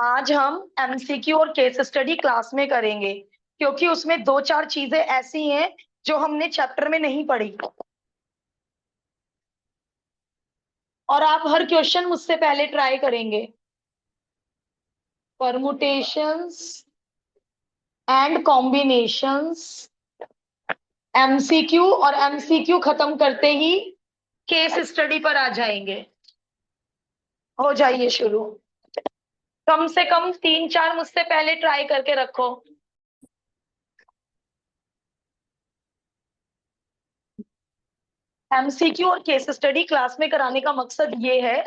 आज हम एमसीक्यू और केस स्टडी क्लास में करेंगे, क्योंकि उसमें दो चार चीजें ऐसी हैं जो हमने चैप्टर में नहीं पढ़ी। और आप हर क्वेश्चन मुझसे पहले ट्राई करेंगे। परमुटेशंस एंड कॉम्बिनेशंस, एमसीक्यू, और एमसीक्यू खत्म करते ही केस स्टडी पर आ जाएंगे। हो जाइए शुरू। कम से कम तीन चार मुझसे पहले ट्राई करके रखो। एमसीक्यू और केस स्टडी क्लास में कराने का मकसद ये है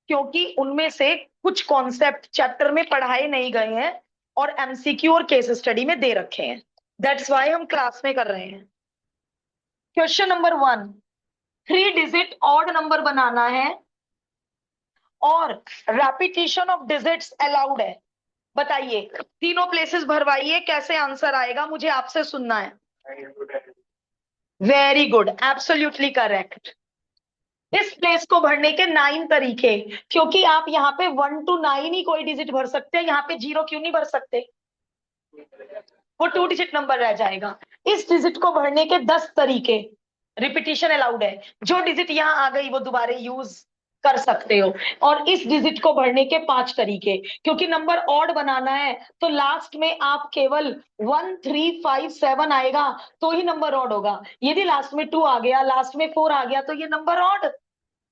क्योंकि उनमें से कुछ कॉन्सेप्ट चैप्टर में पढ़ाए नहीं गए हैं और एमसीक्यू और केस स्टडी में दे रखे हैं। दैट्स वाई हम क्लास में कर रहे हैं। Question number 1, 3 digit odd number बनाना है और रेपिटेशन ऑफ डिजिट्स अलाउड है। बताइए, तीनों प्लेसेस भरवाइए, कैसे आंसर आएगा मुझे आपसे सुनना है। Very good, absolutely correct. इस प्लेस को भरने के 9 तरीके, क्योंकि आप यहाँ पे 1 to 9 ही कोई डिजिट भर सकते हैं, यहाँ पे 0 क्यों नहीं भर सकते? वो 2 डिजिट नंबर रह जाएगा। इस डिजिट को भरने के 10 तरीके, रिपीटिशन अलाउड है। जो डिजिट यहाँ आ गई वो दोबारा यूज कर सकते हो। और इस डिजिट को भरने के 5 तरीके, क्योंकि नंबर ऑड बनाना है तो लास्ट में आप केवल 1 3 5 7 आएगा तो ही नंबर ऑड होगा। यदि लास्ट में 2 आ गया, लास्ट में 4 आ गया, तो ये नंबर ऑड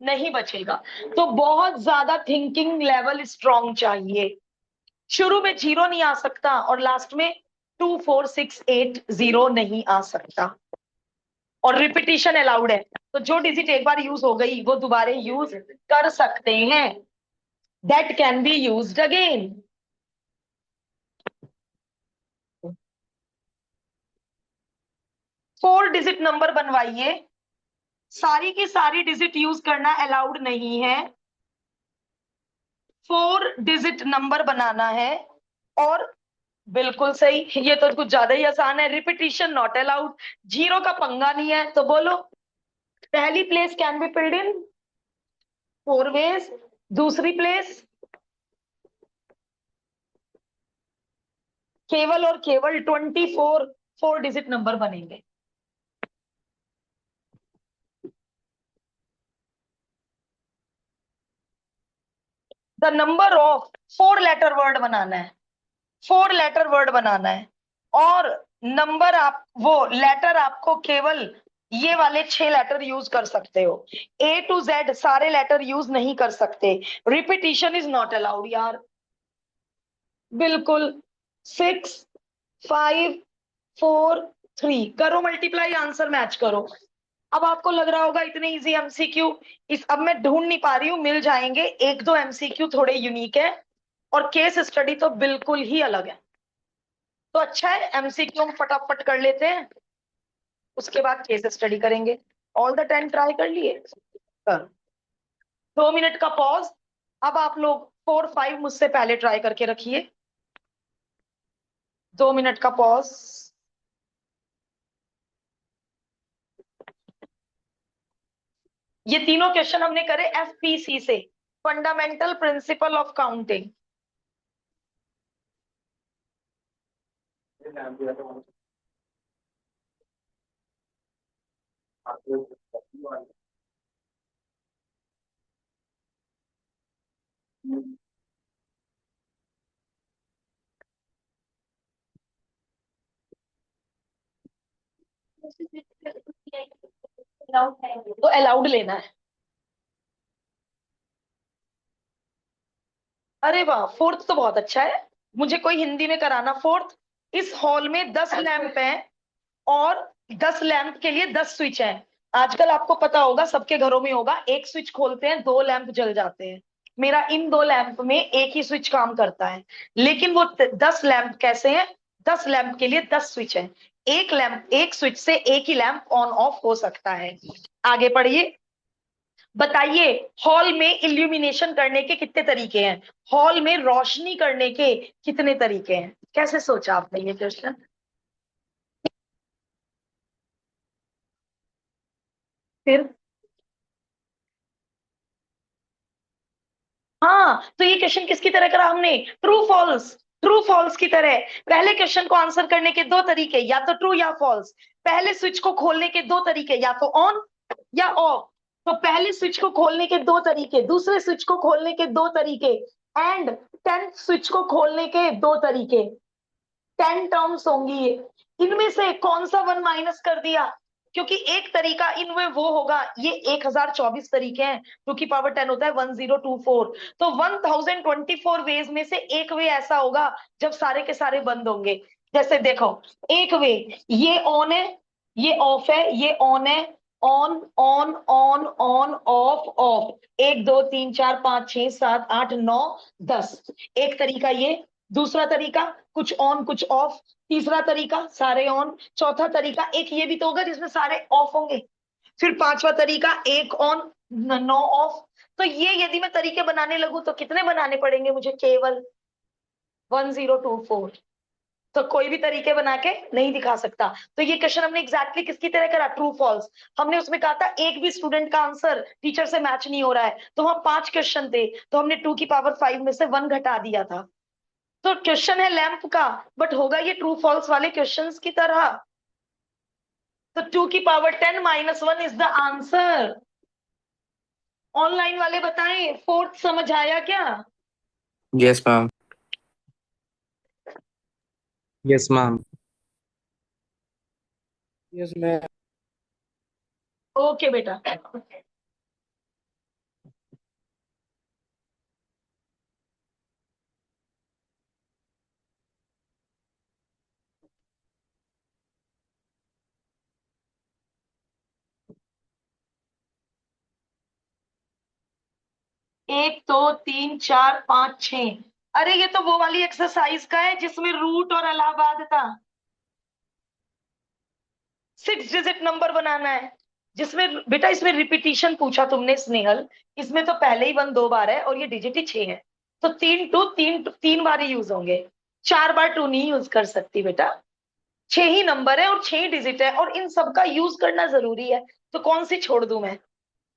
नहीं बचेगा। तो बहुत ज्यादा थिंकिंग लेवल स्ट्रांग चाहिए। शुरू में 0 नहीं आ सकता और लास्ट में 2 4 6 8 0 नहीं आ सकता। और रिपीटिशन अलाउड है, तो जो डिजिट एक बार यूज हो गई वो दोबारा यूज कर सकते हैं। That can be used again. 4 digit number बनवाइए। सारी की सारी डिजिट यूज करना अलाउड नहीं है। 4 डिजिट नंबर बनाना है। और बिल्कुल सही, ये तो कुछ ज्यादा ही आसान है। रिपीटिशन नॉट अलाउड, 0 का पंगा नहीं है। तो बोलो, पहली place can be filled in 4 ways, दूसरी प्लेस केवल और केवल 24 4 डिजिट नंबर बनेंगे। The number of 4 letter word बनाना है। 4 लेटर वर्ड बनाना है। और नंबर आप वो लेटर आपको केवल ये वाले 6 लेटर यूज कर सकते हो। A to Z सारे लेटर यूज नहीं कर सकते। रिपीटिशन इज नॉट अलाउड यार। बिल्कुल। 6 5 4 3 करो मल्टीप्लाई, आंसर मैच करो। अब आपको लग रहा होगा इतने इजी एमसीक्यू, इस अब मैं ढूंढ नहीं पा रही हूँ, मिल जाएंगे। एक दो एमसीक्यू थोड़े यूनिक है और केस स्टडी तो बिल्कुल ही अलग है। तो अच्छा है, एमसीक्यू हम फटाफट कर लेते हैं, उसके बाद केस स्टडी करेंगे। ऑल द 10 ट्राई कर लिए? कर। 2 मिनट का पॉज। अब आप लोग 4 5 मुझसे पहले ट्राई करके रखिए। 2 मिनट का पॉज। ये तीनों क्वेश्चन हमने करे एफपीसी से, फंडामेंटल प्रिंसिपल ऑफ काउंटिंग। तो अलाउड लेना है। अरे वाह, फोर्थ तो बहुत अच्छा है। मुझे कोई हिंदी में कराना फोर्थ। इस हॉल में 10 लैंप हैं और 10 लैंप के लिए 10 स्विच हैं। आजकल आपको पता होगा, सबके घरों में होगा, एक स्विच खोलते हैं 2 लैंप जल जाते हैं। मेरा इन 2 लैंप में एक ही स्विच काम करता है, लेकिन वो 10 लैंप कैसे हैं? 10 लैंप के लिए 10 स्विच हैं। एक लैंप, एक स्विच से एक ही लैंप ऑन ऑफ हो सकता है। आगे पढ़िए। बताइए, हॉल में इल्यूमिनेशन करने के कितने तरीके हैं? हॉल में रोशनी करने के कितने तरीके हैं? कैसे सोचा आपने ये क्वेश्चन? फिर हाँ, तो ये क्वेश्चन किसकी तरह करा हमने? ट्रू फॉल्स, ट्रू फॉल्स की तरह। पहले क्वेश्चन को आंसर करने के दो तरीके, या तो ट्रू या फॉल्स। पहले स्विच को खोलने के दो तरीके, या तो ऑन या ऑफ। तो पहले स्विच को खोलने के दो तरीके, दूसरे स्विच को खोलने के दो तरीके, एंड 10th स्विच को खोलने के दो तरीके। 10 टर्म्स होंगी ये। इनमें से कौन सा वन माइनस कर दिया? क्योंकि एक तरीका इनमें वो होगा, ये 1024 तरीके हैं, 2 की पावर 10 होता है 1024। तो 1024 वेज में से एक वे ऐसा होगा जब सारे के सारे बंद होंगे। जैसे देखो, एक वे, ये ऑन है, ये ऑफ है, ये ऑन है, on on on on off of, 1 2 3 4 5 6 7 8 9 10। एक तरीका ये, दूसरा तरीका कुछ ऑन कुछ ऑफ, तीसरा तरीका सारे ऑन, चौथा तरीका एक ये भी तो होगा जिसमें सारे ऑफ होंगे, फिर पांचवा तरीका एक ऑन नो ऑफ। तो ये यदि मैं तरीके बनाने लगूं तो कितने बनाने पड़ेंगे मुझे? केवल 1024। तो कोई भी तरीके बना के नहीं दिखा सकता। तो ये क्वेश्चन हमने एग्जैक्टली किसकी तरह करा? True false. हमने उसमें कहा था एक भी स्टूडेंट का आंसर टीचर से मैच नहीं हो रहा है, तो वहां 5 क्वेश्चन थे, तो हमने 2 की पावर 5 में से 1 घटा दिया था। तो क्वेश्चन है लैंप का, बट होगा ये ट्रू फॉल्स वाले क्वेश्चंस की तरह। तो 2 की power 10 -1 is the answer. Online वाले बताएं, फोर्थ समझ आया क्या? Yes ma'am. Yes ma'am. Yes ma'am. Okay बेटा। 1 2 3 4 5 6। अरे ये तो वो वाली एक्सरसाइज का है जिसमें रूट और इलाहाबाद था। 6 डिजिट नंबर बनाना है, जिसमें बेटा इसमें रिपीटिशन पूछा तुमने स्नेहल। इसमें तो पहले ही 1 2 बार है और ये डिजिट ही 6 है। तो 3 बार ही यूज होंगे, 4 बार 2 नहीं यूज कर सकती बेटा। 6 ही नंबर है और 6 ही डिजिट है, और इन सबका यूज करना जरूरी है। तो कौन सी छोड़ दूं मैं?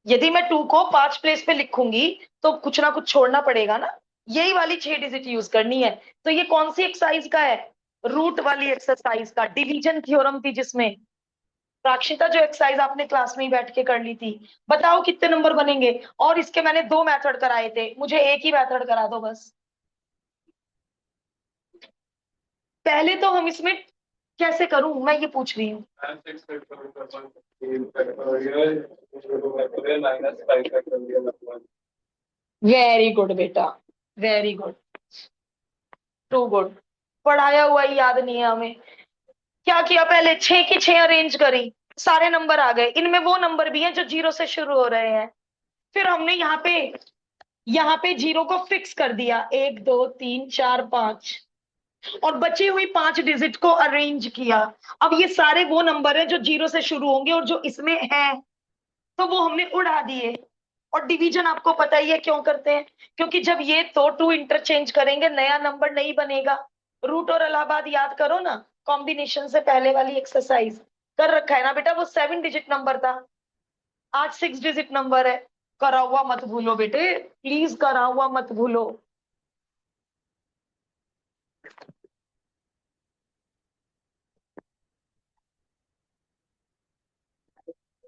यदि मैं 2 को 5 प्लेस पे लिखूंगी तो कुछ ना कुछ छोड़ना पड़ेगा ना। यही वाली 6 डिजिट यूज करनी है। तो ये कौन सी एक्सरसाइज का है? रूट वाली एक्सरसाइज का, डिवीजन थ्योरम थी जिसमें। प्राक्षिता, जो एक्सरसाइज आपने क्लास में ही बैठ के कर ली थी। बताओ कितने नंबर बनेंगे? और इसके मैंने 2 मेथड कराए थे, मुझे एक ही मेथड करा दो बस। पहले तो हम इसमें कैसे करूं मैं ये पूछ रही हूँ। वेरी गुड बेटा, वेरी गुड, टू गुड। पढ़ाया हुआ ही याद नहीं है हमें। क्या किया? पहले 6 की 6 अरेंज करी, सारे नंबर आ गए। इनमें वो नंबर भी हैं जो 0 से शुरू हो रहे हैं। फिर हमने यहाँ पे 0 को फिक्स कर दिया, 1 2 3 4 5, और बची हुई 5 डिजिट को अरेंज किया। अब ये सारे वो नंबर हैं जो 0 से शुरू होंगे और जो इसमें है, तो वो हमने उड़ा दिए। और डिवीजन आपको पता ही है क्यों करते हैं, क्योंकि जब ये तो 2 इंटरचेंज करेंगे नया नंबर नहीं बनेगा। रूट और इलाहाबाद याद करो ना, कॉम्बिनेशन से पहले वाली एक्सरसाइज कर रखा है ना बेटा। वो 7 डिजिट नंबर था, आज 6 डिजिट नंबर है। करा हुआ मत भूलो बेटे, प्लीज करा हुआ मत भूलो।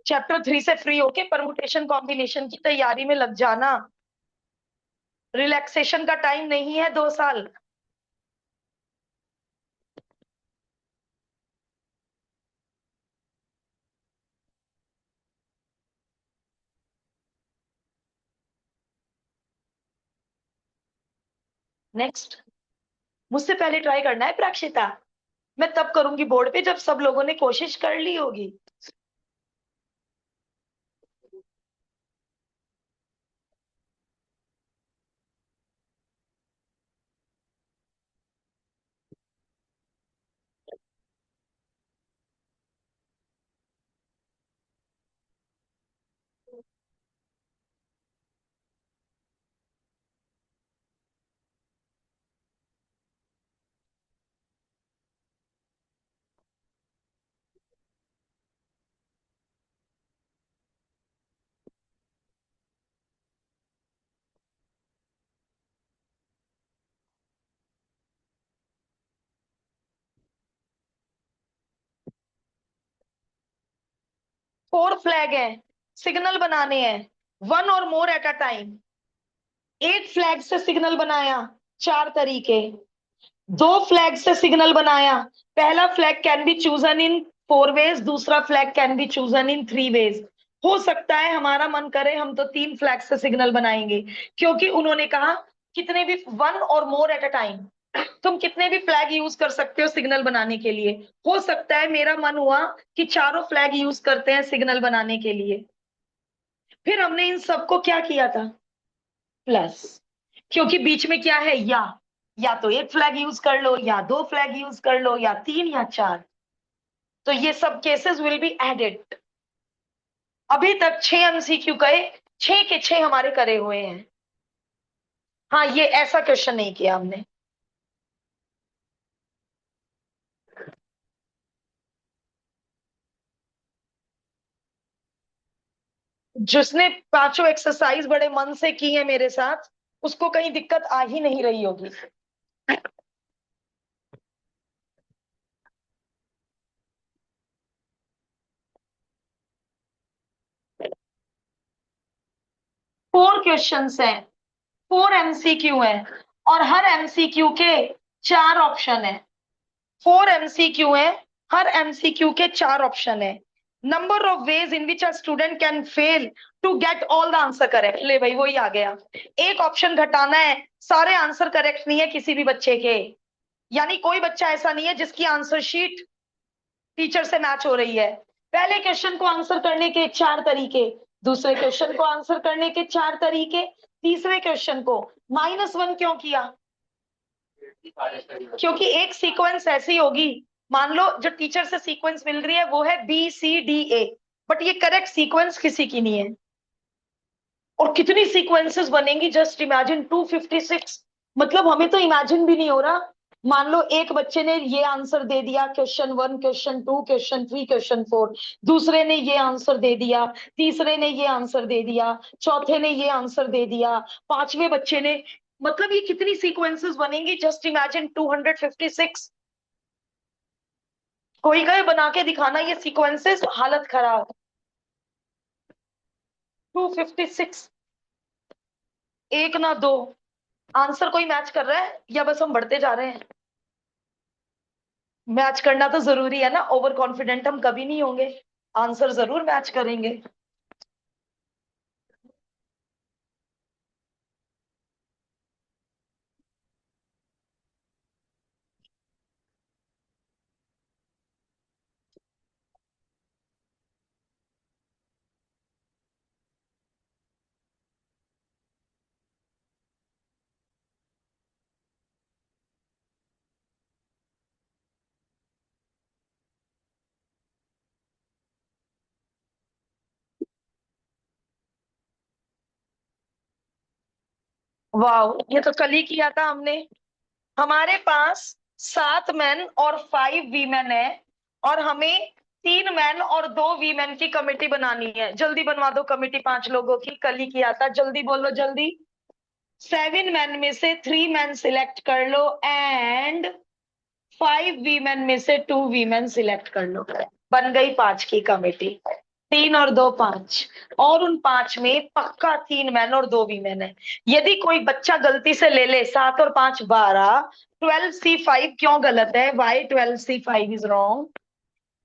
चैप्टर 3 से फ्री होके परमुटेशन कॉम्बिनेशन की तैयारी में लग जाना। रिलैक्सेशन का टाइम नहीं है 2 साल। नेक्स्ट, मुझसे पहले ट्राई करना है प्राक्षिता। मैं तब करूंगी बोर्ड पे जब सब लोगों ने कोशिश कर ली होगी। 4 फ्लैग है, सिग्नल बनाने हैं 1 और more at a time. 8 flag से सिग्नल बनाया, 4 तरीके। 2 फ्लैग से सिग्नल बनाया, पहला flag can be chosen in 4 ways, दूसरा flag can be chosen in 3 ways. हो सकता है हमारा मन करे हम तो 3 फ्लैग से सिग्नल बनाएंगे, क्योंकि उन्होंने कहा कितने भी 1 और मोर एट अ टाइम, तुम कितने भी फ्लैग यूज कर सकते हो सिग्नल बनाने के लिए। हो सकता है मेरा मन हुआ कि चारों फ्लैग यूज करते हैं सिग्नल बनाने के लिए। फिर हमने इन सबको क्या किया था, प्लस, क्योंकि बीच में क्या है, या तो एक फ्लैग यूज कर लो, या 2 फ्लैग यूज कर लो, या 3 या 4। तो ये सब केसेस विल बी एडेड। अभी तक 6 एमसीक्यू गए, 6 के 6 हमारे करे हुए हैं। हाँ, ये ऐसा क्वेश्चन नहीं किया हमने। जिसने पांचों एक्सरसाइज बड़े मन से की है मेरे साथ, उसको कहीं दिक्कत आ ही नहीं रही होगी। फोर क्वेश्चंस हैं, 4 एमसीक्यू हैं, और हर एमसीक्यू के 4 ऑप्शन है। 4 एमसीक्यू है, हर एमसीक्यू के 4 ऑप्शन है। Number of ways in which a student can fail to get all the answer correct. ले भाई, वही आ गया। एक ऑप्शन घटाना है, सारे आंसर करेक्ट नहीं है किसी भी बच्चे के। यानी कोई बच्चा ऐसा नहीं है जिसकी आंसर शीट टीचर से मैच हो रही है। पहले क्वेश्चन को आंसर करने के 4 तरीके, दूसरे क्वेश्चन को आंसर करने के 4 तरीके, तीसरे क्वेश्चन को -1 क्यों किया? क्योंकि एक सीक्वेंस ऐसी होगी, मान लो जो टीचर से सीक्वेंस मिल रही है वो है BCDA, बट ये करेक्ट सीक्वेंस किसी की नहीं है। और कितनी सीक्वेंसेस बनेंगी, जस्ट इमेजिन 256। मतलब हमें तो इमेजिन भी नहीं हो रहा। मान लो एक बच्चे ने ये आंसर दे दिया, क्वेश्चन 1, क्वेश्चन 2, क्वेश्चन 3, क्वेश्चन 4। दूसरे ने ये आंसर दे दिया, तीसरे ने ये आंसर दे दिया, चौथे ने ये आंसर दे दिया, पांचवें बच्चे ने। मतलब ये कितनी सीक्वेंसेस बनेंगी, जस्ट इमेजिन 256। कोई कहे बना के दिखाना ये सीक्वेंसेस, हालत खराब। 256, एक ना दो। आंसर कोई मैच कर रहा है या बस हम बढ़ते जा रहे हैं? मैच करना तो जरूरी है ना, ओवर कॉन्फिडेंट हम कभी नहीं होंगे, आंसर जरूर मैच करेंगे। वाह, ये तो कल ही किया था हमने। हमारे पास 7 मैन और 5 वीमेन है, और हमें 3 मैन और 2 वीमेन की कमेटी बनानी है। जल्दी बनवा दो कमेटी 5 लोगों की, कल ही किया था, जल्दी बोलो जल्दी। 7 मैन में से 3 मैन सिलेक्ट कर लो, एंड 5 वीमेन में से 2 वीमेन सिलेक्ट कर लो। बन गई 5 की कमेटी, 3 और 2 5। और उन 5 में पक्का 3 मैन और 2 वीमेन है। यदि कोई बच्चा गलती से ले ले 7 और 5 12, 12C5 क्यों गलत है, वाई 12C5 इज रॉन्ग।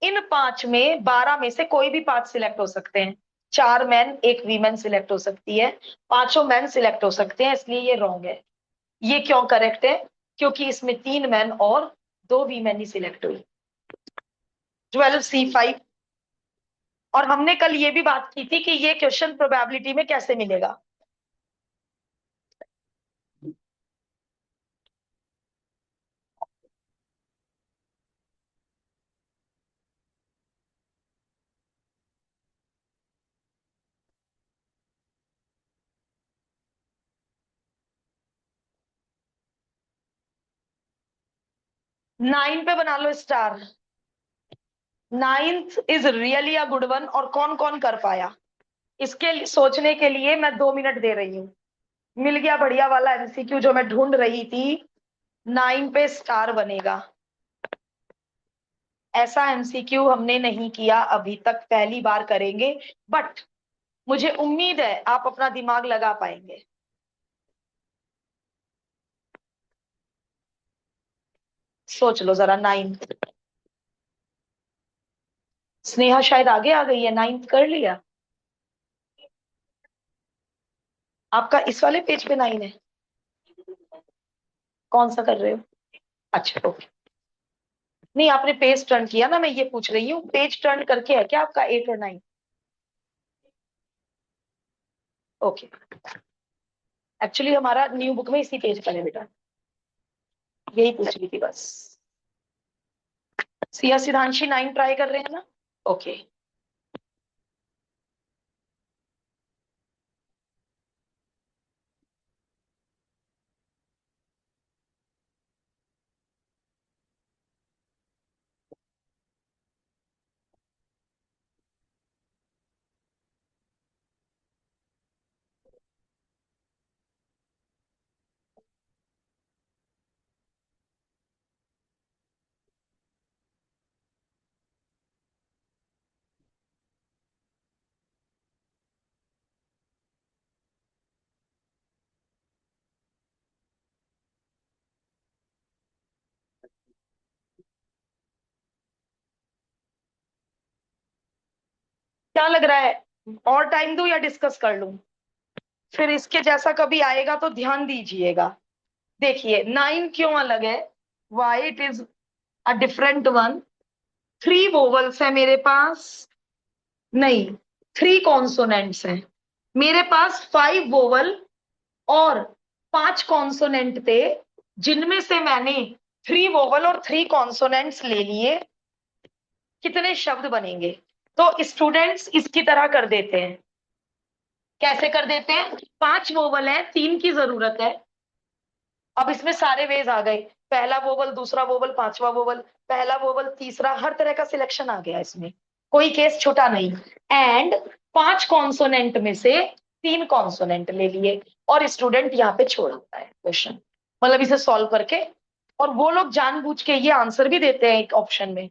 इन 5 में 12 में से कोई भी 5 सिलेक्ट हो सकते हैं। 4 मैन 1 वीमेन सिलेक्ट हो सकती है, पांचों मैन सिलेक्ट हो सकते हैं, इसलिए ये रॉन्ग है। ये क्यों करेक्ट है? क्योंकि इसमें 3 मैन और 2 वीमेन ही सिलेक्ट हुई। 12C5। और हमने कल ये भी बात की थी कि ये क्वेश्चन प्रोबेबिलिटी में कैसे मिलेगा। 9 पे बना लो star. 9th is really a good one. और कौन कौन कर पाया, इसके सोचने के लिए मैं 2 मिनट दे रही हूँ। मिल गया बढ़िया वाला एमसीक्यू जो मैं ढूंढ रही थी। 9 पे स्टार बनेगा। ऐसा एमसीक्यू हमने नहीं किया अभी तक, पहली बार करेंगे, बट मुझे उम्मीद है आप अपना दिमाग लगा पाएंगे। सोच लो जरा। नाइन्थ, स्नेहा शायद आगे आ गई है, नाइन्थ कर लिया। आपका इस वाले पेज पे 9 है? कौन सा कर रहे हो? अच्छा ओके। नहीं, आपने पेज टर्न किया ना, मैं ये पूछ रही हूँ पेज टर्न करके है क्या आपका 8 और 9? ओके। एक्चुअली हमारा न्यू बुक में इसी पेज पर है बेटा, यही पूछ रही थी बस। सिया सिद्धांशी 9 ट्राई कर रहे हैं ना? ओके। क्या लग रहा है, और टाइम दूं या डिस्कस कर लूं? फिर इसके जैसा कभी आएगा तो ध्यान दीजिएगा। देखिए 9 क्यों अलग है, why it is a different one. 3 vowels है मेरे पास, नहीं 3 कॉन्सोनेंट्स हैं मेरे पास। 5 वोवल और 5 कॉन्सोनेंट थे, जिनमें से मैंने 3 वोवल और 3 कॉन्सोनेंट्स ले लिए। कितने शब्द बनेंगे? तो स्टूडेंट्स इसकी तरह कर देते हैं। कैसे कर देते हैं? 5 वोवल है, 3 की जरूरत है। अब इसमें सारे वेज आ गए, पहला वोवल, दूसरा वोवल, पांचवा वोवल, पहला वोवल, तीसरा, हर तरह का सिलेक्शन आ गया इसमें, कोई केस छोटा नहीं। एंड 5 कॉन्सोनेंट में से 3 कॉन्सोनेंट ले लिए, और स्टूडेंट यहाँ पे छोड़ देता है क्वेश्चन, मतलब इसे सॉल्व करके। और वो लोग जानबूझ के ये आंसर भी देते हैं, एक ऑप्शन में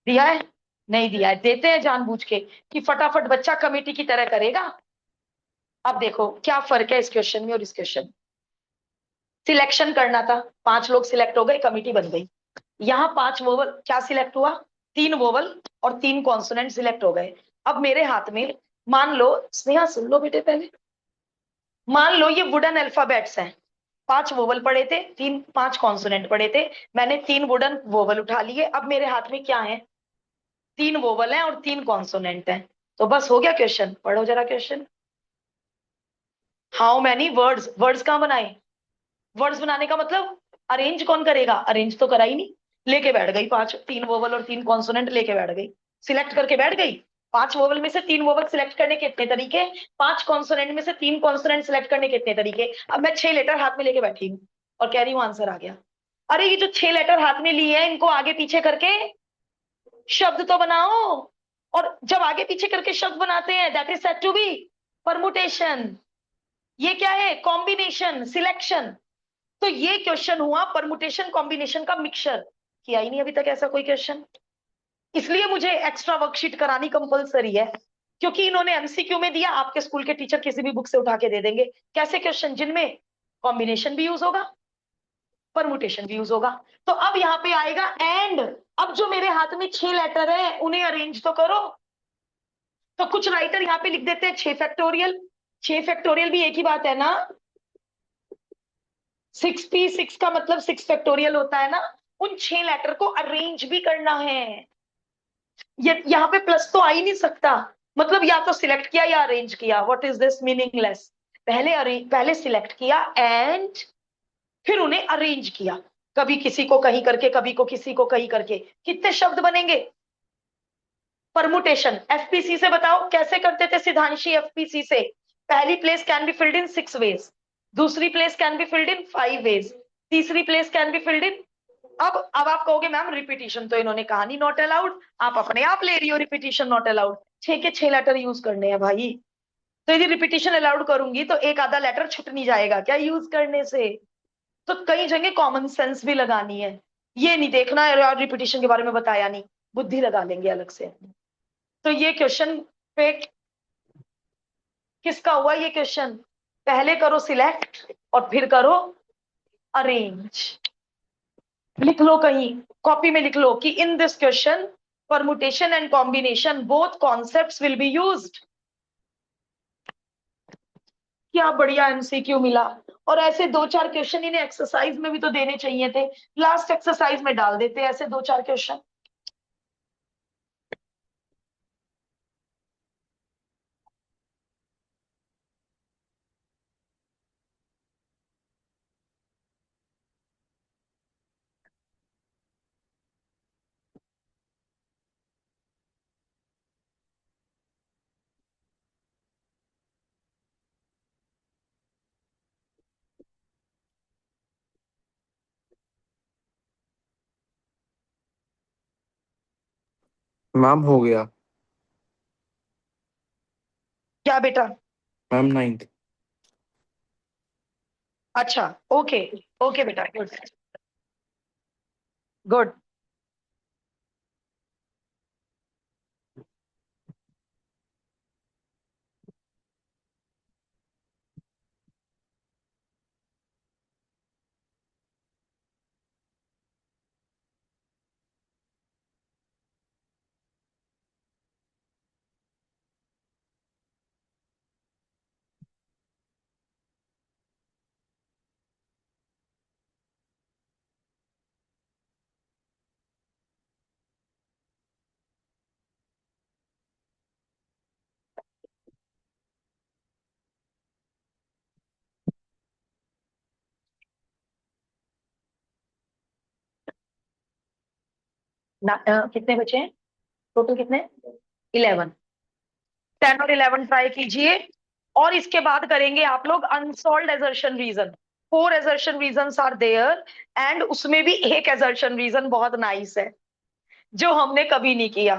दिया है, नहीं दिया है, देते हैं जानबूझ के कि फटाफट बच्चा कमेटी की तरह करेगा। अब देखो क्या फर्क है इस क्वेश्चन में और इस क्वेश्चन में। सिलेक्शन करना था, 5 लोग सिलेक्ट हो गए, कमिटी बन गई। यहाँ 5 वोवल क्या सिलेक्ट हुआ? 3 वोवल और 3 कॉन्सोनेंट सिलेक्ट हो गए। अब मेरे हाथ में, मान लो, स्नेहा सुन लो बेटे पहले, मान लो ये वुडन अल्फाबेट्स हैं। 5 वोवल पड़े थे, 5 कॉन्सोनेंट पड़े थे, मैंने 3 वुडन वोवल उठा लिए। अब मेरे हाथ में क्या है? 3 वोवल हैं और 3 कॉन्सोनेंट हैं। तो बस हो गया क्वेश्चन। पढ़ो जरा question. How many words, words कहाँ बनाए? वर्ड्स बनाने का मतलब अरेंज कौन करेगा? अरेंज तो करा ही नहीं, लेके बैठ गई 5, 3 वोवल और 3 कॉन्सोनेंट लेके बैठ गई, सिलेक्ट करके बैठ गई। 5 वोवल में से 3 वोवल सिलेक्ट करने के कितने तरीके? 5 कॉन्सोनेंट में से 3 कॉन्सोनेंट सिलेक्ट करने के कितने तरीके? अब मैं 6 लेटर हाथ में लेके बैठी हूँ और कह रही हूँ आंसर आ गया। अरे ये जो 6 लेटर हाथ में लिए हैं, इनको आगे पीछे करके शब्द तो बनाओ। और जब आगे पीछे करके शब्द बनाते हैं, that is said to be permutation. ये क्या है? Combination, selection. तो ये क्वेश्चन हुआ परमुटेशन कॉम्बिनेशन का मिक्सचर। किया ही नहीं अभी तक ऐसा कोई क्वेश्चन, इसलिए मुझे एक्स्ट्रा वर्कशीट करानी कंपलसरी है, क्योंकि इन्होंने एमसीक्यू में दिया, आपके स्कूल के टीचर किसी भी बुक से उठा के दे देंगे कैसे क्वेश्चन जिनमें कॉम्बिनेशन भी यूज होगा, परमुटेशन भी यूज होगा। तो अब यहाँ पे आएगा एंड। अब जो मेरे हाथ में 6 लेटर है, उन्हें अरेंज तो करो। तो कुछ राइटर यहाँ पे लिख देते हैं 6 फैक्टोरियल। 6 फैक्टोरियल भी एक ही बात है ना, 6p6 का मतलब 6 फैक्टोरियल होता है ना। उन 6 लेटर को अरेंज भी करना है। ये यहाँ पे प्लस तो आ ही नहीं सकता, मतलब या तो सिलेक्ट किया या अरेंज किया। What is this meaningless? पहले सिलेक्ट किया एंड फिर उन्हें अरेंज किया, कभी किसी को कहीं करके, कभी को किसी को कहीं करके। कितने शब्द बनेंगे? परमुटेशन एफपीसी से बताओ कैसे करते थे सिद्धांशी? एफपीसी से पहली place can be filled in 6 ways, दूसरी place can be filled in 5 ways, तीसरी place can be filled in. अब आप कहोगे मैम रिपीटिशन तो इन्होंने कहा नहीं नॉट अलाउड, आप अपने आप ले रही हो रिपीटिशन नॉट अलाउड। 6 के 6 लेटर यूज करने हैं भाई, तो यदि रिपीटिशन अलाउड करूंगी तो एक आधा लेटर छुट नहीं जाएगा क्या यूज करने से? तो कई जगह कॉमन सेंस भी लगानी है, ये नहीं देखना यार रिपीटिशन के बारे में बताया नहीं। बुद्धि लगा लेंगे अलग से। तो ये क्वेश्चन पे किसका हुआ ये क्वेश्चन? पहले करो सिलेक्ट और फिर करो अरेंज। लिख लो कहीं कॉपी में, लिख लो कि in this question permutation and combination both concepts will be used. क्या बढ़िया एमसीक्यू मिला। और ऐसे दो चार क्वेश्चन इन्हें एक्सरसाइज में भी तो देने चाहिए थे, लास्ट एक्सरसाइज में डाल देते ऐसे दो चार क्वेश्चन। मैम हो गया। क्या बेटा? Ma'am 9th। अच्छा, ओके। ओके बेटा, गुड गुड। कितने बचे हैं टोटल? कितने? 11। 10 और 11 ट्राई कीजिए। और इसके बाद करेंगे आप लोग unsolved assertion reason. 4 assertion reason are there, and उसमें भी एक एजर्शन रीजन बहुत नाइस है जो हमने कभी नहीं किया,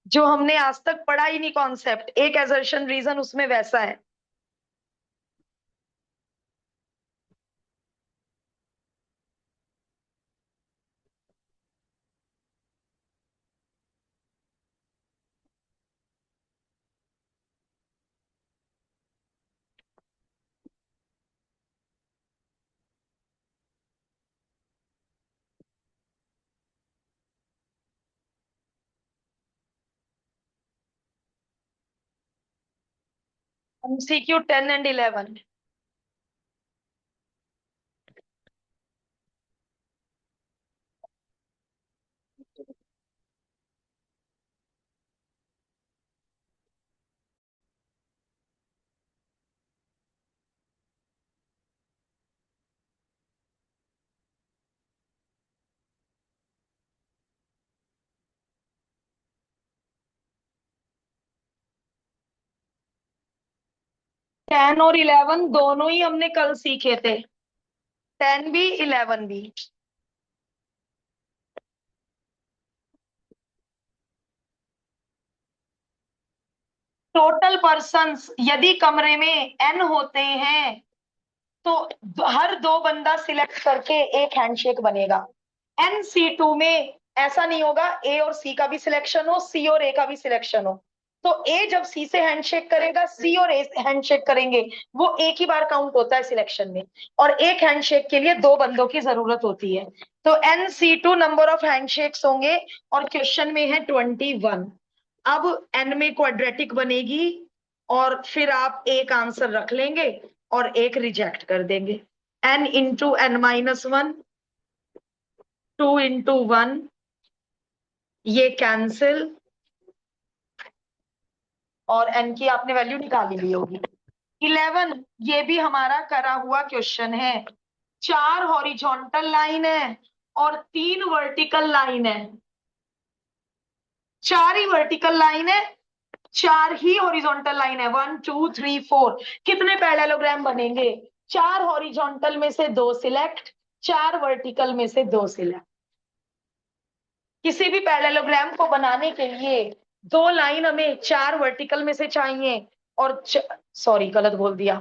जो हमने आज तक पढ़ा ही नहीं कॉन्सेप्ट। एक एजर्शन रीजन उसमें वैसा है। MCQ 10 and 11। 10 और 11 दोनों ही हमने कल सीखे थे, 10 भी 11 भी। टोटल पर्सन्स यदि कमरे में n होते हैं तो हर दो बंदा सिलेक्ट करके एक हैंडशेक बनेगा। NC2 में ऐसा नहीं होगा ए और सी का भी सिलेक्शन हो, सी और ए का भी सिलेक्शन हो। तो ए जब सी से हैंडशेक करेगा, सी और ए हैंडशेक करेंगे, वो एक ही बार काउंट होता है सिलेक्शन में। और एक हैंडशेक के लिए दो बंदों की जरूरत होती है। तो NC2 नंबर ऑफ हैंडशेक्स होंगे, और क्वेश्चन में है 21। अब n में क्वाड्रेटिक बनेगी, और फिर आप एक आंसर रख लेंगे और एक रिजेक्ट कर देंगे। n इंटू n-1, 2 इंटू 1, ये कैंसिल, और n की आपने वैल्यू निकाली ली होगी। 11 ये भी हमारा करा हुआ क्वेश्चन है। 4 हॉरिजॉन्टल लाइन है और 3 वर्टिकल लाइन है। 4 ही वर्टिकल लाइन है, 4 ही हॉरिजॉन्टल लाइन है। 1 2 3 4। कितने पैरेललोग्राम बनेंगे? 4 हॉरिजॉन्टल में से 2 सिलेक्ट, 4 वर्टिकल में से 2 सिलेक्ट। किसी भी पैरेललोग्राम को बनाने के लिए 2 लाइन हमें 4 वर्टिकल में से चाहिए, और सॉरी गलत बोल दिया,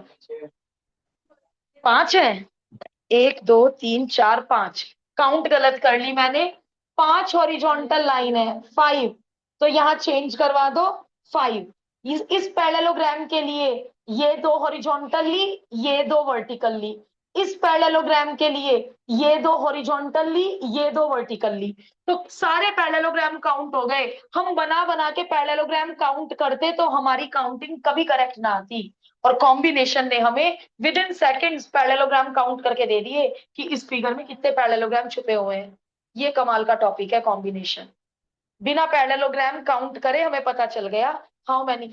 5 है। 1 2 3 4 5। काउंट गलत कर ली मैंने, 5 हॉरिजॉन्टल लाइन है, 5, तो यहाँ चेंज करवा दो 5। इस पैरेललोग्राम के लिए ये 2 हॉरिजॉन्टल ली, ये 2 वर्टिकल ली। इस पैरेललोग्राम के लिए ये 2 हॉरिजॉन्टल ली, ये 2 वर्टिकल ली। तो सारे पैरेललोग्राम काउंट हो गए। हम बना बना के पैरेललोग्राम काउंट करते तो हमारी काउंटिंग कभी करेक्ट ना आती, और कॉम्बिनेशन ने हमें with in seconds parallelogram count करके दे दिए कि इस फिगर में कितने पैरेललोग्राम छुपे हुए हैं। ये कमाल का टॉपिक है कॉम्बिनेशन। बिना पैरेललोग्राम काउंट करे हमें पता चल गया हाउ मैनी।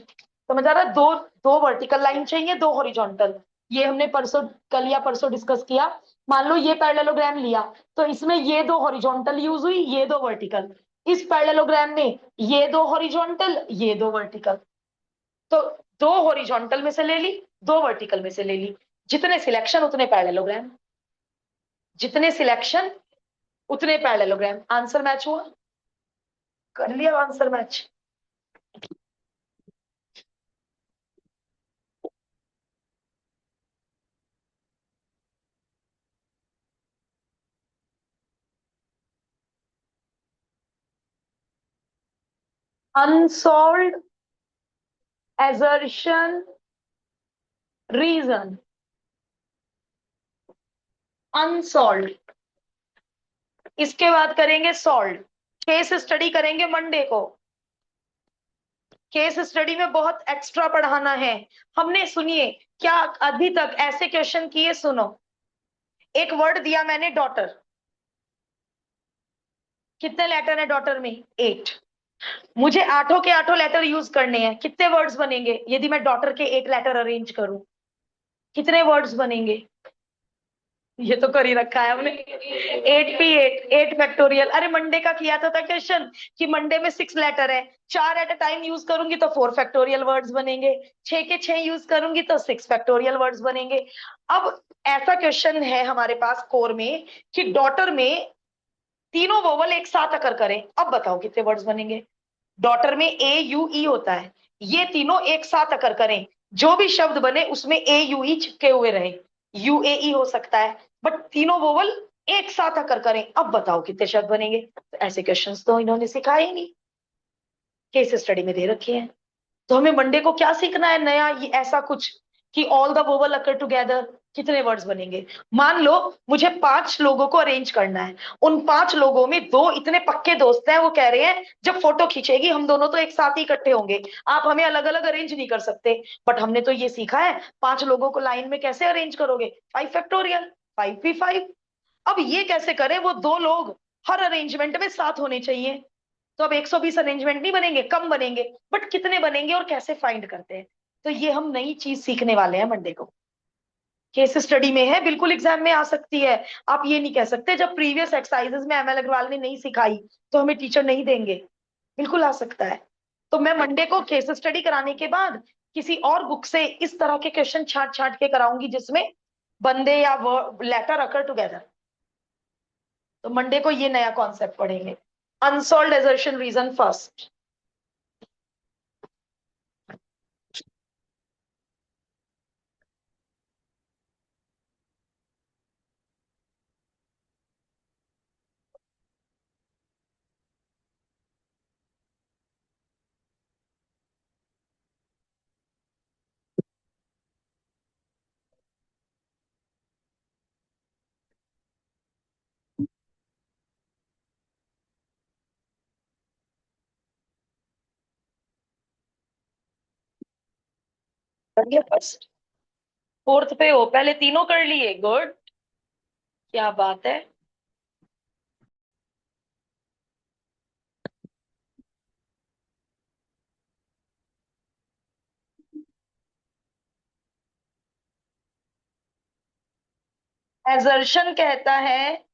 समझ आ रहा? दो दो वर्टिकल लाइन चाहिए, 2 हॉरिजॉन्टल। ये हमने परसों, कल या परसों डिस्कस किया। मान लो ये पैरेललोग्राम लिया, तो इसमें ये 2 हॉरिजॉन्टल यूज हुई, ये 2 वर्टिकल। इस पैरेललोग्राम में ये 2 हॉरिजॉन्टल, ये 2 वर्टिकल। तो 2 हॉरिजॉन्टल में से ले ली, 2 वर्टिकल में से ले ली। जितने सिलेक्शन उतने पैरेललोग्राम, जितने सिलेक्शन उतने पैरेललोग्राम। आंसर मैच हुआ? कर लिया answer match? Unsolved assertion reason, unsolve. इसके बाद करेंगे सॉल्व। केस स्टडी करेंगे मंडे को। केस स्टडी में बहुत एक्स्ट्रा पढ़ाना है हमने। सुनिए, क्या अभी तक ऐसे क्वेश्चन किए? सुनो, एक वर्ड दिया मैंने डॉटर, कितने लेटर है डॉटर में? 8। मुझे आठों के आठों लेटर यूज करने हैं। कितने वर्ड्स बनेंगे यदि मैं डॉटर के 8 लेटर अरेंज करूं? कितने वर्ड्स बनेंगे? ये तो कर ही रखा है हमने। 8 अरे मंडे का किया था क्वेश्चन कि मंडे में 6 लेटर है, 4 एट अ टाइम यूज करूंगी तो 4 फैक्टोरियल वर्ड्स बनेंगे, 6 के 6 यूज करूंगी तो 6 फैक्टोरियल वर्ड्स बनेंगे। अब ऐसा क्वेश्चन है हमारे पास कोर में कि डॉटर में तीनों वोवल एक साथ अकर करें, अब बताओ कितने वर्ड्स बनेंगे? डॉटर में ए यू ई होता है, ये तीनों एक साथ अकर करें, जो भी शब्द बने उसमें ए यू ई चिपके हुए रहे। यू ए ई हो सकता है, बट तीनों वोवल एक साथ अकर करें, अब बताओ कितने शब्द बनेंगे? तो ऐसे क्वेश्चंस तो इन्होंने सिखाए ही नहीं, केस स्टडी में दे रखे हैं। तो हमें मंडे को क्या सीखना है नया, ये ऐसा कुछ कि all the vowel occur together, कितने वर्ड्स बनेंगे? मान लो मुझे 5 लोगों को अरेंज करना है, उन 5 लोगों में 2 इतने पक्के दोस्त हैं, वो कह रहे हैं जब फोटो खींचेगी हम दोनों तो एक साथ ही इकट्ठे होंगे, आप हमें अलग अलग अरेंज नहीं कर सकते। बट हमने तो ये सीखा है 5 लोगों को लाइन में कैसे अरेंज करोगे? 5 फैक्टोरियल, 5 अब ये कैसे करें? वो 2 लोग हर अरेंजमेंट में साथ होने चाहिए। तो अब 120 अरेंजमेंट नहीं बनेंगे, कम बनेंगे, बट कितने बनेंगे और कैसे फाइंड करते हैं? तो ये हम नई चीज सीखने वाले हैं मंडे को। केस स्टडी में है, बिल्कुल एग्जाम में आ सकती है। आप ये नहीं कह सकते जब प्रीवियस एक्सरसाइजेस में एमएल अग्रवाल ने नहीं सिखाई तो हमें टीचर नहीं देंगे, बिल्कुल आ सकता है। तो मैं मंडे को केस स्टडी कराने के बाद किसी और बुक से इस तरह के क्वेश्चन छाट छाट के कराऊंगी जिसमें बंदे या लेटर अकर टुगेदर। तो मंडे को ये नया कॉन्सेप्ट पढ़ेंगे, unsolved assertion reason first. First, fourth पे हो, पहले तीनों कर लिए, गुड, क्या बात है। एजर्शन कहता है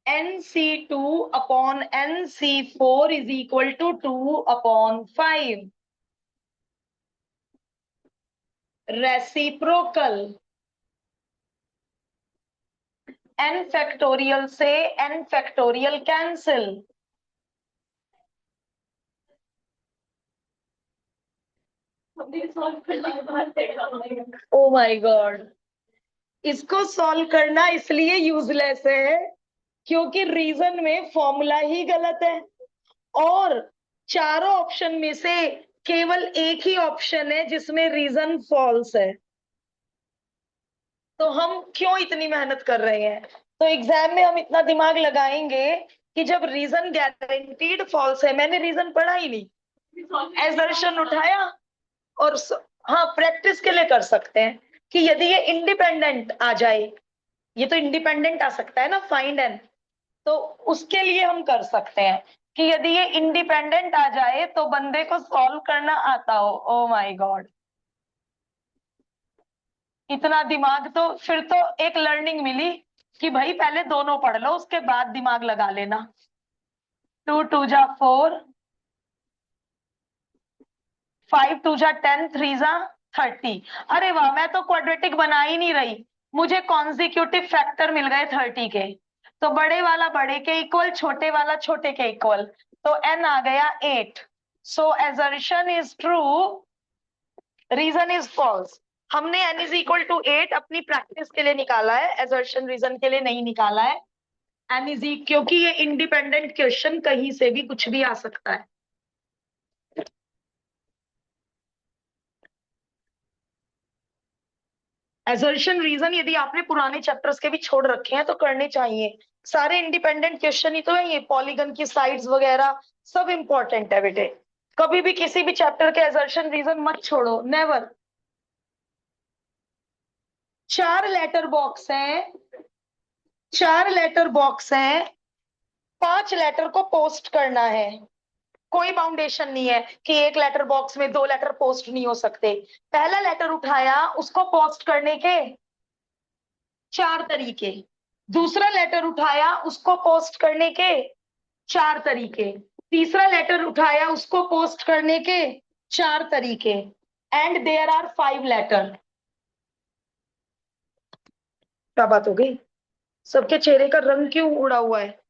NC2 upon NC4 is equal to 2/5। Reciprocal, n factorial से n factorial cancel. Oh my God, इसको सॉल्व करना इसलिए यूजलेस है क्योंकि रीजन में फॉर्मूला ही गलत है, और चारों ऑप्शन में से केवल एक ही ऑप्शन है जिसमें रीजन फॉल्स है। तो हम क्यों इतनी मेहनत कर रहे हैं? तो एग्जाम में हम इतना दिमाग लगाएंगे कि जब रीजन गारंटीड फॉल्स है, मैंने रीजन पढ़ा ही नहीं, एजर्शन उठाया और हाँ, प्रैक्टिस के लिए कर सकते हैं कि यदि ये इंडिपेंडेंट आ जाए, ये तो इंडिपेंडेंट आ सकता है ना, फाइंड एन, तो उसके लिए हम कर सकते हैं कि यदि ये इंडिपेंडेंट आ जाए तो बंदे को सॉल्व करना आता हो। ओ माय गॉड, इतना दिमाग! तो फिर तो एक लर्निंग मिली कि भाई पहले दोनों पढ़ लो, उसके बाद दिमाग लगा लेना। 2 2 जा 4, 5 2 जा 10, 3 जा 30। अरे वाह, मैं तो क्वाड्रेटिक बना ही नहीं रही, मुझे कॉन्जिक्यूटिव फैक्टर मिल गए 30 के। तो बड़े वाला बड़े के इक्वल, छोटे वाला छोटे के इक्वल, तो n आ गया 8। So assertion is true, reason is false. हमने n इज इक्वल टू 8 अपनी प्रैक्टिस के लिए निकाला है, एजर्शन रीजन के लिए नहीं निकाला है। n इज, क्योंकि ये इंडिपेंडेंट क्वेश्चन कहीं से भी कुछ भी आ सकता है। एजर्शन रीजन यदि आपने पुराने चैप्टर्स के भी छोड़ रखे हैं तो करने चाहिए, सारे इंडिपेंडेंट क्वेश्चन ही तो है, ये पॉलीगन की साइड्स वगैरह सब इंपॉर्टेंट है बेटे। कभी भी किसी भी चैप्टर के एजर्शन रीजन मत छोड़ो, नेवर। 4 लेटर बॉक्स हैं, 4 लेटर बॉक्स हैं, 5 लेटर को पोस्ट करना है। कोई बाउंडेशन नहीं है कि एक लेटर बॉक्स में 2 लेटर पोस्ट नहीं हो सकते। पहला लेटर उठाया, उसको पोस्ट करने के 4 तरीके, दूसरा लेटर उठाया, उसको पोस्ट करने के 4 तरीके, तीसरा लेटर उठाया, उसको पोस्ट करने के 4 तरीके, एंड देयर आर 5 लेटर। क्या बात हो गई? सबके चेहरे का रंग क्यों उड़ा हुआ है?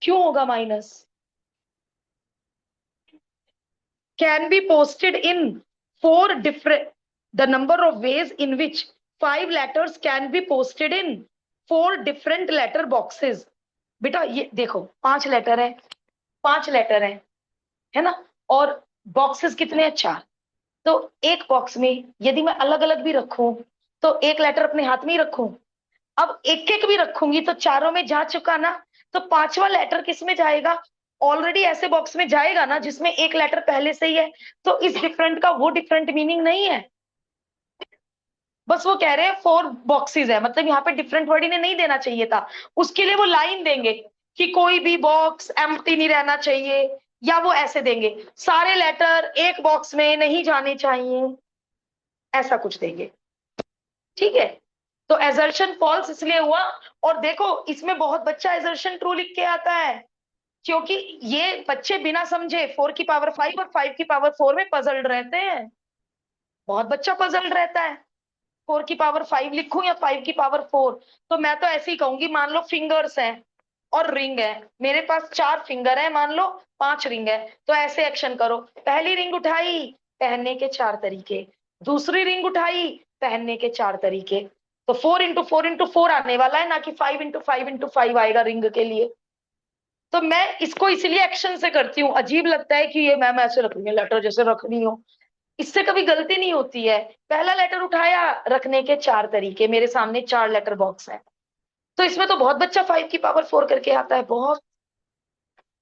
क्यों होगा minus? Can be posted in 4 different, the number of ways in which 5 letters can be posted in 4 different letter boxes। बेटा ये देखो, 5 लेटर है, 5 लेटर है ना, और बॉक्सेस कितने हैं? 4। तो एक बॉक्स में यदि मैं अलग अलग भी रखूं तो एक लेटर अपने हाथ में ही रखूं। अब एक एक भी रखूंगी तो चारों में जा चुका ना, तो 5वां लेटर किस में जाएगा? ऑलरेडी ऐसे बॉक्स में जाएगा ना जिसमें एक लेटर पहले से ही है। तो इस डिफरेंट का वो डिफरेंट मीनिंग नहीं है, बस वो कह रहे हैं 4 बॉक्सेस है, मतलब यहाँ पे डिफरेंट वर्ड इन्हें नहीं देना चाहिए था। उसके लिए वो लाइन देंगे कि कोई भी बॉक्स एम्प्टी नहीं रहना चाहिए, या वो ऐसे देंगे सारे लेटर एक बॉक्स में नहीं जाने चाहिए, ऐसा कुछ देंगे। ठीक है, तो एजर्शन फॉल्स इसलिए हुआ। और देखो इसमें बहुत बच्चा एजर्शन ट्रू लिख के आता है, क्योंकि ये बच्चे बिना समझे 4 की पावर 5 और 5 की पावर 4 में पजल्ड रहते हैं। बहुत बच्चा पजल्ड रहता है, 4 की पावर 5 लिखूं या 5 की पावर 4। तो मैं तो ऐसे ही कहूंगी, मान लो फिंगर्स हैं और रिंग है, मेरे पास 4 फिंगर है, मान लो 5 रिंग है, तो ऐसे एक्शन करो। पहली रिंग उठाई, पहनने के 4 तरीके, दूसरी रिंग उठाई, पहनने के 4 तरीके। तो 4 इंटू 4 इंटू 4 आने वाला है, ना कि 5 इंटू 5 इंटू 5 आएगा रिंग के लिए। तो मैं इसको इसलिए एक्शन से करती हूँ। अजीब लगता है कि ये मैम ऐसे रख रही है, लेटर जैसे रख रही हो, इससे कभी गलती नहीं होती है। पहला लेटर उठाया, रखने के 4 तरीके, मेरे सामने 4 लेटर बॉक्स है, तो इसमें तो बहुत बच्चा 5 की पावर 4 करके आता है, बहुत।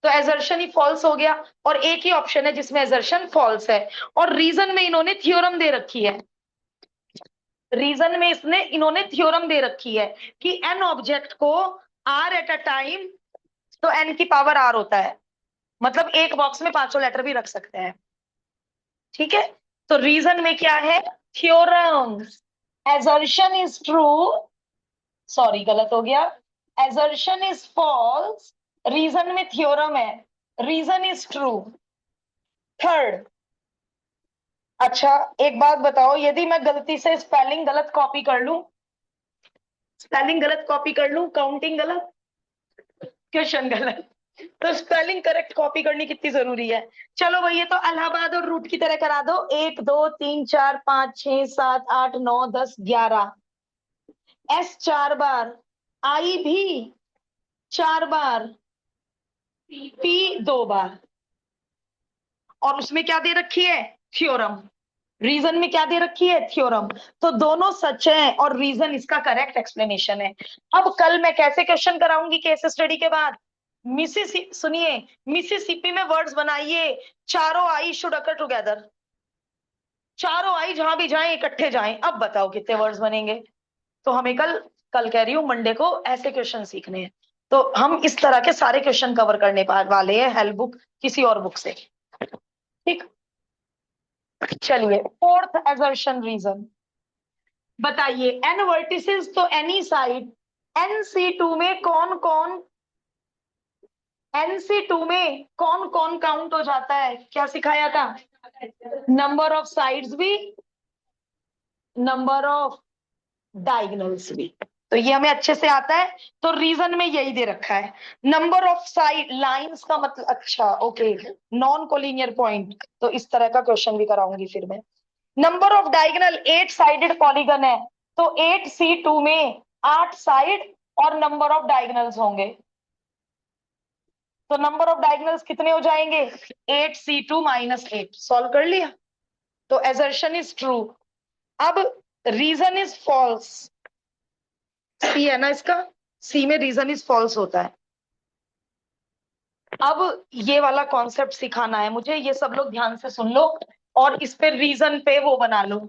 तो एजर्शन ही फॉल्स हो गया, और एक ही ऑप्शन है जिसमें एजर्शन फॉल्स है। और रीजन में इन्होंने थ्योरम दे रखी है, रीजन में इन्होंने थ्योरम दे रखी है कि एन ऑब्जेक्ट को आर एट अ टाइम, तो एन की पावर आर होता है, मतलब एक बॉक्स में 5 लेटर भी रख सकते हैं। ठीक है, तो रीजन में क्या है? Theorem. Assertion is true, sorry गलत हो गया, एजर्शन इज फॉल्स, रीजन में थ्योरम है, रीजन इज ट्रू। थर्ड, अच्छा एक बात बताओ, यदि मैं गलती से स्पेलिंग गलत कॉपी कर लूं, स्पेलिंग गलत कॉपी कर लूं, काउंटिंग गलत, क्वेश्चन गलत, तो स्पेलिंग करेक्ट कॉपी करनी कितनी जरूरी है? चलो भाई, ये तो इलाहाबाद और रूट की तरह करा दो, 1 2 3 4 5 6 7 8 9 10 11। S 4 बार, I भी 4 बार, P 2 बार, और उसमें क्या दे रखी है? थ्योरम। रीजन में क्या दे रखी है? थ्योरम। तो दोनों सच है और रीजन इसका करेक्ट एक्सप्लेनेशन है। अब कल मैं कैसे क्वेश्चन कराऊंगी केस स्टडी के बाद? सुनिए, मिसिसिपी में वर्ड्स बनाइए, चारों आई शुड अकर टुगेदर, चारों आई जहां भी जाएं इकट्ठे जाएं। अब बताओ कितने वर्ड्स बनेंगे? तो हमें कल कल कह रही हूँ मंडे को ऐसे क्वेश्चन सीखने हैं। तो हम इस तरह के सारे क्वेश्चन कवर करने वाले हैं हेल्प बुक किसी और बुक से। ठीक, चलिए फोर्थ एजर्शन रीजन बताइए। एन वर्टिसेस तो एनी साइड, NC2 में कौन कौन, NC2 में कौन कौन काउंट हो जाता है? क्या सिखाया था? नंबर ऑफ साइड्स भी, नंबर ऑफ डायगोनल्स भी। तो ये हमें अच्छे से आता है। तो रीजन में यही दे रखा है, नंबर ऑफ साइड लाइंस का मतलब, अच्छा ओके, नॉन कोलिनियर पॉइंट। तो इस तरह का क्वेश्चन भी कराऊंगी फिर मैं। Number of diagonal, 8 sided polygon है, तो 8C2 में 8 साइड और नंबर ऑफ डायगोनल्स होंगे। तो नंबर ऑफ डायगोनल्स कितने हो जाएंगे? 8C2 - 8। सॉल्व कर लिया। तो एजर्शन इज ट्रू। अब रीजन इज फॉल्स। सी है ना इसका, सी में रीजन इज फॉल्स होता है। अब ये वाला कॉन्सेप्ट सिखाना है मुझे, ये सब लोग ध्यान से सुन लो और इस पे रीजन पे वो बना लो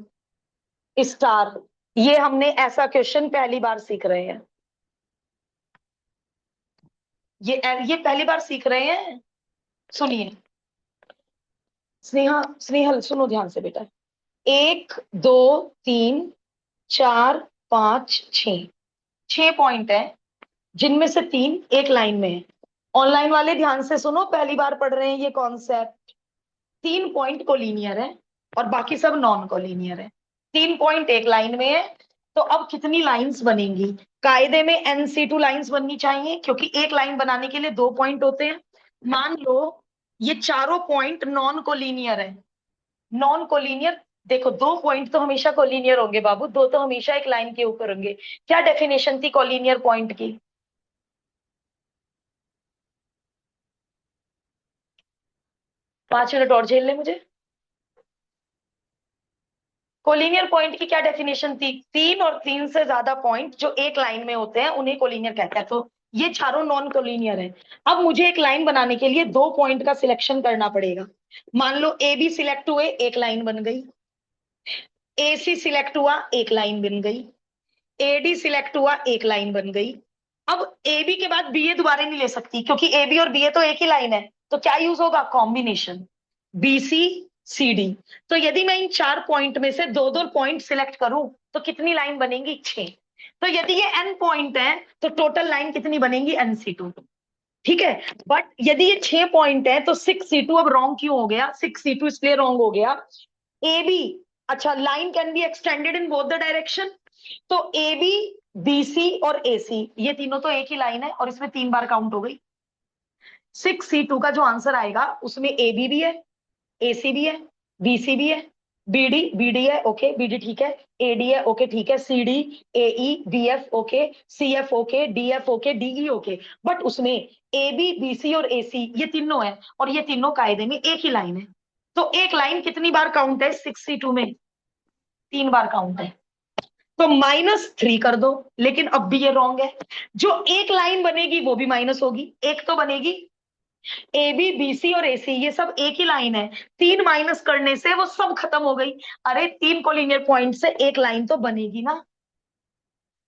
स्टार। ये हमने ऐसा क्वेश्चन पहली बार सीख रहे हैं, ये पहली बार सीख रहे हैं। सुनिए स्नेहा, स्नेहल सुनो ध्यान से बेटा। 1 2 3 4 5 6, 6 पॉइंट है जिनमें से 3 एक लाइन में है। ऑनलाइन वाले ध्यान से सुनो, पहली बार पढ़ रहे हैं ये कॉन्सेप्ट। 3 पॉइंट कोलिनियर है और बाकी सब नॉन कोलिनियर है। 3 पॉइंट एक लाइन में है। तो अब कितनी लाइंस बनेंगी? कायदे में NC2 लाइंस बननी चाहिए क्योंकि एक लाइन बनाने के लिए 2 पॉइंट होते हैं। मान लो ये चारों पॉइंट नॉन कोलिनियर है। नॉन कोलिनियर, देखो 2 पॉइंट तो हमेशा कोलिनियर होंगे बाबू, 2 तो हमेशा एक लाइन के ऊपर होंगे। क्या डेफिनेशन थी कोलिनियर पॉइंट की? 5 मिनट और झेल ले मुझे। कोलिनियर पॉइंट की क्या डेफिनेशन थी? 3 और 3 से ज्यादा पॉइंट जो एक लाइन में होते हैं उन्हें कोलिनियर कहते हैं। तो ये चारों नॉन कोलिनियर है। अब मुझे एक लाइन बनाने के लिए 2 पॉइंट का सिलेक्शन करना पड़ेगा। मान लो AB सिलेक्ट हुए, एक लाइन बन गई। AC सिलेक्ट हुआ, एक लाइन बन गई। AD सिलेक्ट हुआ, एक लाइन बन गई। अब AB के बाद BA दोबारा नहीं ले सकती क्योंकि AB और BA तो एक ही लाइन है। तो क्या यूज होगा? Combination BC CD। तो यदि मैं इन 4 पॉइंट में से 2 2 पॉइंट सिलेक्ट करूं तो कितनी लाइन बनेंगी? 6। तो यदि ये N पॉइंट है तो टोटल लाइन कितनी बनेंगी? NC2। ठीक है, बट यदि ये 6 पॉइंट है तो 6C2 अब रॉन्ग क्यों हो गया? 6C2 इसलिए रॉन्ग हो गया। AB, अच्छा line can be extended in both the direction. तो AB, BC और AC ये तीनों तो एक ही लाइन है और इसमें 3 बार काउंट हो गई। 6C2 का जो आंसर आएगा उसमें AB भी है, AC भी है, BC भी है, BD है, ओके BD ठीक है, AD है, ओके ठीक है, CD, AE, BF okay, CF okay, DF okay, DE okay. But उसमें AB, BC और AC ये तीनों है और ये तीनों कायदे में एक ही लाइन है। तो एक लाइन कितनी बार काउंट है 6C2 में? 3 बार काउंट है। तो -3 कर दो। लेकिन अब भी ये रॉन्ग है। जो एक लाइन बनेगी वो भी माइनस होगी, एक तो बनेगी। AB, BC और AC ये सब एक ही लाइन है, 3 माइनस करने से वो सब खत्म हो गई। अरे 3 कोलिनियर पॉइंट से एक लाइन तो बनेगी ना।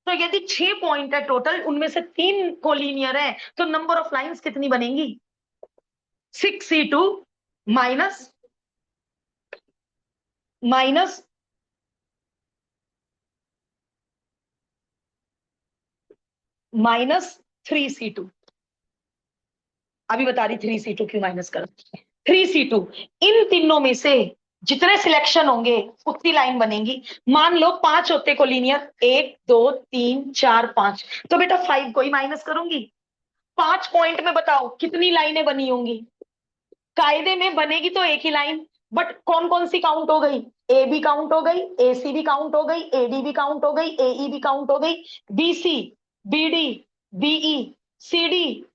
तो यदि 6 पॉइंट है टोटल, उनमें से 3 कोलिनियर है, तो नंबर ऑफ लाइंस कितनी बनेंगी? 6C2 minus minus -3C2। अभी बता रही 3C2 क्यों माइनस कर। 3C2, इन तीनों में से जितने सिलेक्शन होंगे उतनी लाइन बनेगी। मान लो 5 होते कोलिनियर, 1 2 3 4 5, तो बेटा 5 को ही माइनस करूंगी। 5 पॉइंट में बताओ कितनी लाइनें बनी होंगी? कायदे में बनेगी तो एक ही लाइन, बट कौन कौन सी काउंट हो गई? ए बी काउंट हो गई, ए सी भी काउंट हो गई, ए डी भी काउंट हो गई, ए ई भी काउंट हो गई, B C, B D, B E, C D,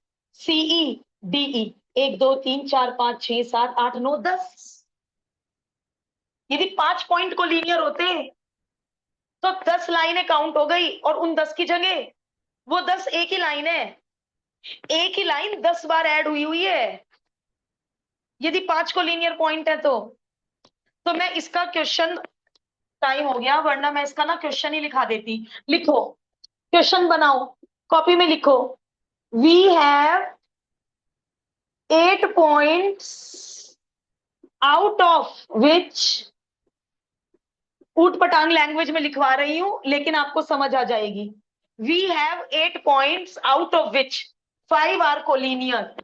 C E, D E. 1 2 3 4 5 6 7 8 9 10। यदि 5 पॉइंट को लीनियर होते तो 10 लाइनें काउंट हो गई, और उन 10 की जगह वो 10 एक ही लाइन है। एक ही लाइन 10 बार ऐड हुई हुई है यदि 5 को लीनियर पॉइंट है तो मैं इसका क्वेश्चन, टाइम हो गया वरना मैं इसका ना क्वेश्चन ही लिखा देती। लिखो, क्वेश्चन बनाओ, कॉपी में लिखो। We have 8 points out of which, ऊट पटांग लैंग्वेज में लिखवा रही हूं लेकिन आपको समझ आ जाएगी। We have 8 points out of which 5 are collinear.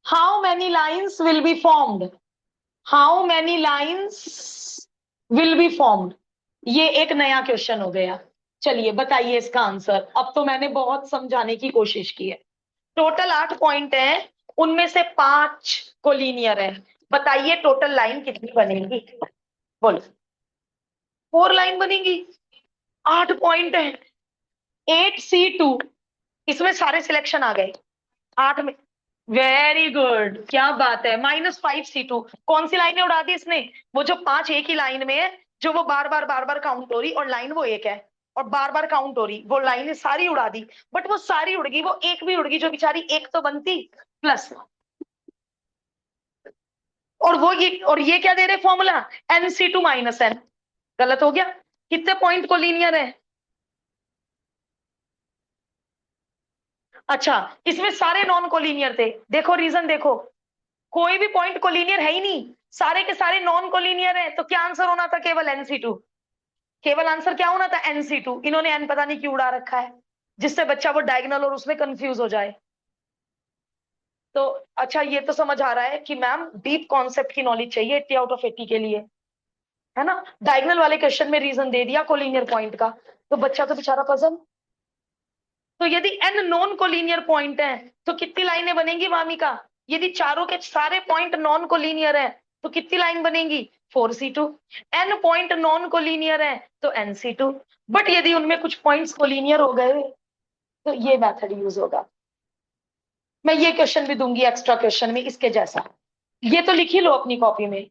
How many lines will be formed? How many lines will be formed? ये एक नया क्वेश्चन हो गया। चलिए बताइए इसका आंसर। अब तो मैंने बहुत समझाने की कोशिश की है। टोटल 8 पॉइंट है, उनमें से 5 कोलिनियर है। बताइए टोटल लाइन कितनी बनेगी? बोलो। 4 लाइन बनेगी। 8 पॉइंट है। 8C2, इसमें सारे सिलेक्शन आ गए 8 में। वेरी गुड, क्या बात है। -5C2, कौन सी लाइनें उड़ा दी इसने? वो जो 5 एक ही लाइन में है, जो वो बार बार काउंट हो रही, और लाइन वो एक है और बार बार काउंट हो रही, वो लाइनें सारी उड़ा दी। बट वो सारी उड़ गई, वो एक भी उड़ गई जो बेचारी एक तो बनती प्लस। और ये क्या दे रहे फॉर्मूला? NC2 - N। गलत हो गया। कितने पॉइंट को लीनियर है? अच्छा, इसमें सारे नॉन कोलिनियर थे। देखो रीजन देखो, कोई भी पॉइंट कोलिनियर है ही नहीं, सारे के सारे नॉन कोलिनियर है। तो क्या आंसर होना था? केवल NC2। केवल आंसर क्या होना था? NC2। इन्होंने एन पता नहीं क्यों उड़ा रखा है, जिससे बच्चा वो डायगोनल और उसमें कंफ्यूज हो जाए। तो अच्छा, ये तो समझ आ रहा है कि मैम डीप कॉन्सेप्ट की नॉलेज चाहिए 80 आउट ऑफ 80 के लिए, है ना। डायगोनल वाले क्वेश्चन में रीजन दे दिया कोलिनियर पॉइंट का, तो बच्चा तो बेचारा पजल। तो यदि n नॉन कोलिनियर पॉइंट है तो कितनी लाइनें बनेंगी वामिका? यदि चारों के सारे पॉइंट नॉन कोलिनियर है तो कितनी लाइन बनेगी? 4C2। n point non collinear है तो NC2। बट यदि उनमें कुछ पॉइंट्स कोलिनियर हो गए तो ये मेथड यूज होगा। मैं ये क्वेश्चन भी दूंगी एक्स्ट्रा क्वेश्चन में इसके जैसा। ये तो लिख ही लो अपनी कॉपी में।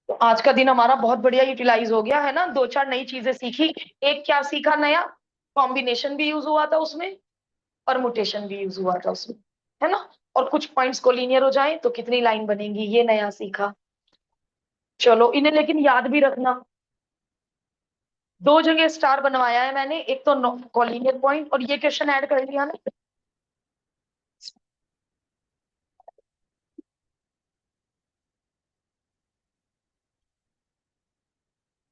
तो आज का दिन हमारा बहुत बढ़िया यूटिलाइज हो गया, है ना। 2 4 नई चीजें सीखी। एक क्या सीखा नया? कॉम्बिनेशन भी यूज हुआ था उसमें, परमुटेशन भी यूज हुआ था उसमें, है ना। और कुछ पॉइंट्स को लीनियर हो जाए तो कितनी लाइन बनेगी, ये नया सीखा। चलो, इन्हें लेकिन याद भी रखना। 2 जगह स्टार बनवाया है मैंने, एक तो कोलिनियर पॉइंट, और ये क्वेश्चन ऐड कर लिया ना।